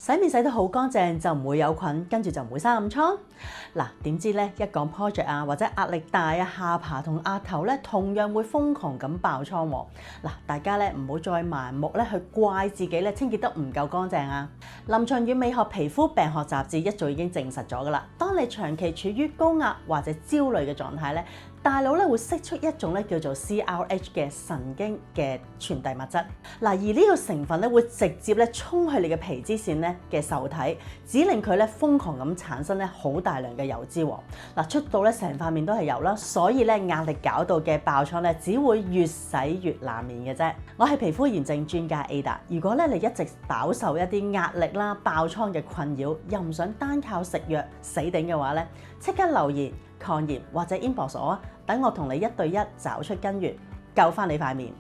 洗面洗得好乾淨就唔會有菌，跟住就唔會生暗瘡。嗱，點知咧一講 project 啊或者壓力大啊，下巴同額頭咧同樣會瘋狂咁爆瘡喎。嗱，大家咧唔好再盲目咧去怪自己咧清潔得唔夠乾淨啊！臨床與美學皮膚病學雜誌一早已經證實咗㗎啦，當你長期處於高壓或者焦慮嘅狀態咧，大腦咧會釋出一種咧叫做 CRH 嘅神經嘅傳遞物質。嗱，而呢個成分咧會直接咧衝去你嘅皮脂腺咧嘅受體，指令佢咧瘋狂咁產生咧好大量嘅油脂喎。嗱，出到咧成塊面都係油啦，所以咧壓力搞到嘅爆瘡咧只會越洗越難免嘅啫。我係皮膚炎症專家 Ada， 如果咧你一直飽受一啲壓力啦、爆瘡嘅困擾，又唔想單靠食藥死頂嘅話咧，即刻留言抗炎或者 inbox 我啊，等我同你1對1找出根源，救翻你塊面。